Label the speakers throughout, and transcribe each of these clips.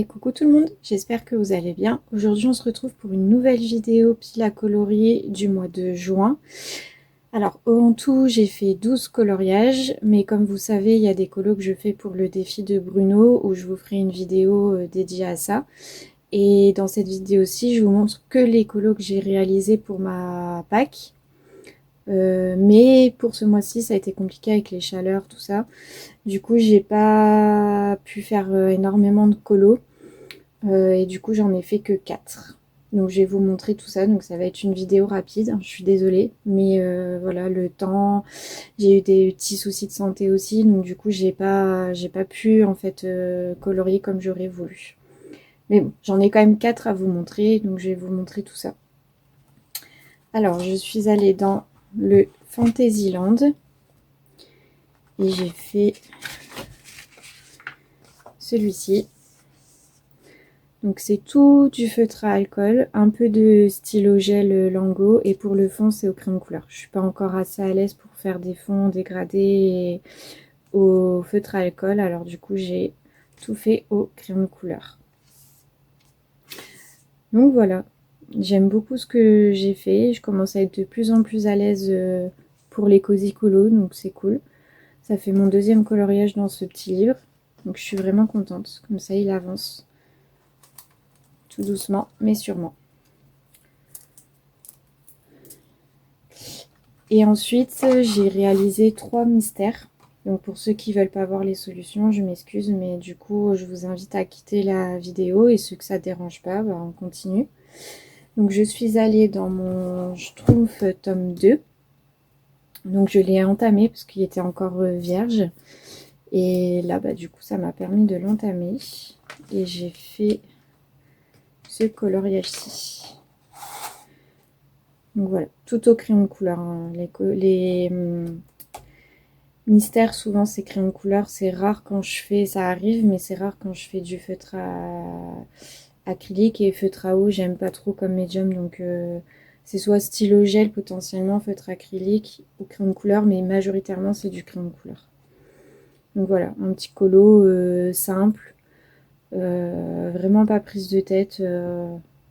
Speaker 1: Et coucou tout le monde, j'espère que vous allez bien. Aujourd'hui on se retrouve pour une nouvelle vidéo pile à colorier du mois de juin. Alors en tout j'ai fait 12 coloriages, mais comme vous savez il y a des colos que je fais pour le défi de Bruno où je vous ferai une vidéo dédiée à ça. Et dans cette vidéo-ci je vous montre que les colos que j'ai réalisés pour ma Pâques. Mais pour ce mois-ci ça a été compliqué avec les chaleurs, tout ça. Du coup j'ai pas pu faire énormément de colos. Et du coup j'en ai fait que 4. Donc je vais vous montrer tout ça, donc ça va être une vidéo rapide, je suis désolée, mais voilà, le temps, j'ai eu des petits soucis de santé aussi, donc du coup j'ai pas pu en fait colorier comme j'aurais voulu. Mais bon, j'en ai quand même 4 à vous montrer, donc je vais vous montrer tout ça. Alors je suis allée dans le Fantasyland et j'ai fait celui-ci. Donc c'est tout du feutre à alcool, un peu de stylo gel Lango, et pour le fond c'est au crayon de couleur. Je suis pas encore assez à l'aise pour faire des fonds dégradés au feutre à alcool, alors du coup j'ai tout fait au crayon de couleur. Donc voilà, j'aime beaucoup ce que j'ai fait, je commence à être de plus en plus à l'aise pour les cozy colos, donc c'est cool. Ça fait mon deuxième coloriage dans ce petit livre, donc je suis vraiment contente, comme ça il avance. Tout doucement mais sûrement. Et ensuite j'ai réalisé 3 mystères. Donc pour ceux qui veulent pas voir les solutions, je m'excuse, mais du coup je vous invite à quitter la vidéo, et ceux que ça dérange pas, bah, on continue. Donc je suis allée dans mon Schtroumpf tome 2. Donc je l'ai entamé parce qu'il était encore vierge. Et là bah du coup ça m'a permis de l'entamer. Et j'ai fait ce coloriage-ci. Donc voilà, tout au crayon de couleur. Hein. Les mystères, souvent c'est crayon de couleur. C'est rare quand je fais, ça arrive, mais c'est rare quand je fais du feutre à acrylique. Et feutre à eau, j'aime pas trop comme médium. Donc c'est soit stylo gel potentiellement, feutre acrylique ou crayon de couleur, mais majoritairement c'est du crayon de couleur. Donc voilà, un petit colo simple, vraiment pas prise de tête,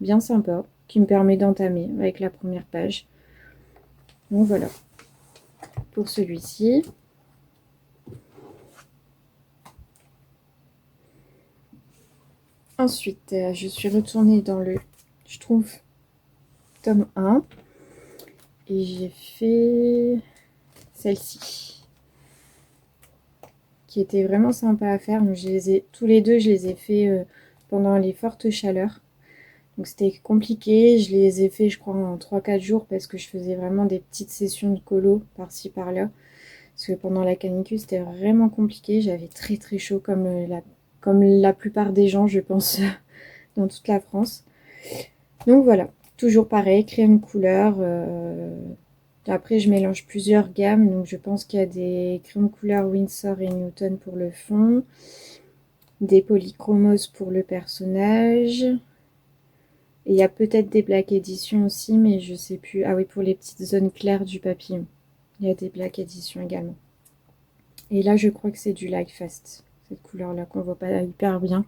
Speaker 1: bien sympa, qui me permet d'entamer avec la première page. Donc voilà, pour celui-ci. Ensuite, je suis retournée dans le Schtroumpf tome 1 et j'ai fait celle-ci, qui était vraiment sympa à faire. Donc, tous les deux, je les ai fait pendant les fortes chaleurs. Donc c'était compliqué, je les ai fait je crois en 3-4 jours parce que je faisais vraiment des petites sessions de colo par-ci par-là. Parce que pendant la canicule c'était vraiment compliqué, j'avais très très chaud comme la plupart des gens je pense dans toute la France. Donc voilà, toujours pareil, crayon de couleur. Après je mélange plusieurs gammes, donc je pense qu'il y a des crayons de couleur Winsor et Newton pour le fond, des polychromos pour le personnage. Et il y a peut-être des Black Edition aussi, mais je sais plus. Ah oui, pour les petites zones claires du papillon. Il y a des Black Edition également. Et là, je crois que c'est du Lightfast. Cette couleur-là qu'on voit pas hyper bien.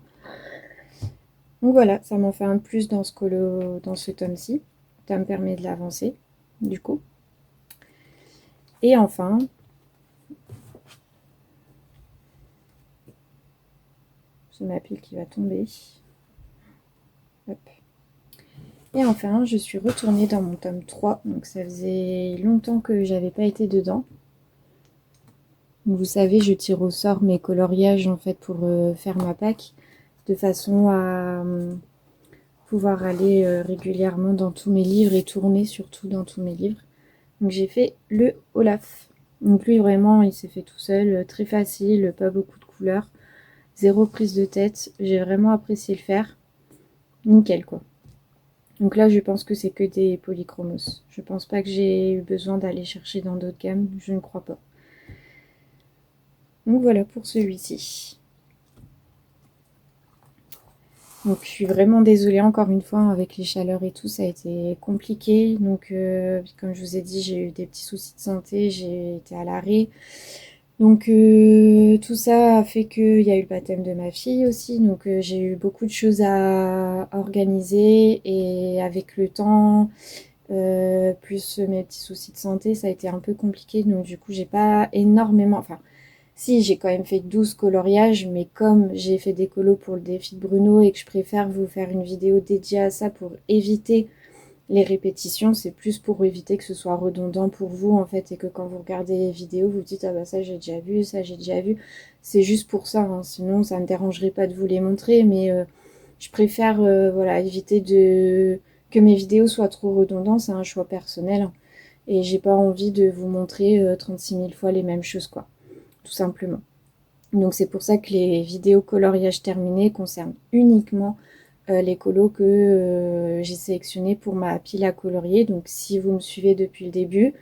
Speaker 1: Donc voilà, ça m'en fait un de plus dans ce tome-ci. Ça me permet de l'avancer, du coup. Et enfin, c'est ma pile qui va tomber. Hop. Et enfin, je suis retournée dans mon tome 3. Donc ça faisait longtemps que j'avais pas été dedans. Donc, vous savez, je tire au sort mes coloriages en fait pour faire ma Pâques, de façon à pouvoir aller régulièrement dans tous mes livres et tourner surtout dans tous mes livres. Donc j'ai fait le Olaf. Donc lui vraiment il s'est fait tout seul, très facile, pas beaucoup de couleurs, zéro prise de tête. J'ai vraiment apprécié le faire. Nickel quoi. Donc là je pense que c'est que des polychromos. Je pense pas que j'ai eu besoin d'aller chercher dans d'autres gammes, je ne crois pas. Donc voilà pour celui-ci. Donc je suis vraiment désolée encore une fois avec les chaleurs et tout, ça a été compliqué. Donc comme je vous ai dit, j'ai eu des petits soucis de santé, j'ai été à l'arrêt. Donc tout ça a fait qu'il y a eu le baptême de ma fille aussi, donc j'ai eu beaucoup de choses à organiser et avec le temps, plus mes petits soucis de santé, ça a été un peu compliqué, donc du coup j'ai pas énormément, enfin si j'ai quand même fait 12 coloriages, mais comme j'ai fait des colos pour le défi de Bruno et que je préfère vous faire une vidéo dédiée à ça pour éviter les répétitions, c'est plus pour éviter que ce soit redondant pour vous en fait et que quand vous regardez les vidéos vous dites ah bah ça j'ai déjà vu, ça j'ai déjà vu. C'est juste pour ça, hein. Sinon ça me dérangerait pas de vous les montrer, mais je préfère voilà, éviter de que mes vidéos soient trop redondantes, c'est un choix personnel, hein. Et j'ai pas envie de vous montrer 36 000 fois les mêmes choses quoi, tout simplement. Donc c'est pour ça que les vidéos coloriage terminées concernent uniquement les colos que j'ai sélectionnés pour ma pile à colorier. Donc si vous me suivez depuis le début,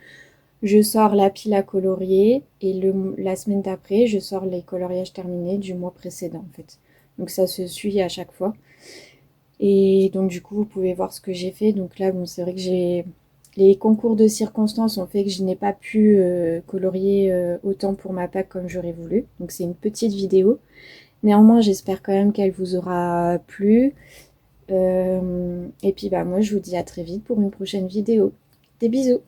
Speaker 1: je sors la pile à colorier et la semaine d'après, je sors les coloriages terminés du mois précédent en fait. Donc ça se suit à chaque fois. Et donc du coup, vous pouvez voir ce que j'ai fait. Donc là, bon, c'est vrai que j'ai les concours de circonstances ont fait que je n'ai pas pu colorier autant pour ma Pâques comme j'aurais voulu. Donc c'est une petite vidéo. Néanmoins, j'espère quand même qu'elle vous aura plu. Et puis bah moi je vous dis à très vite pour une prochaine vidéo. Des bisous!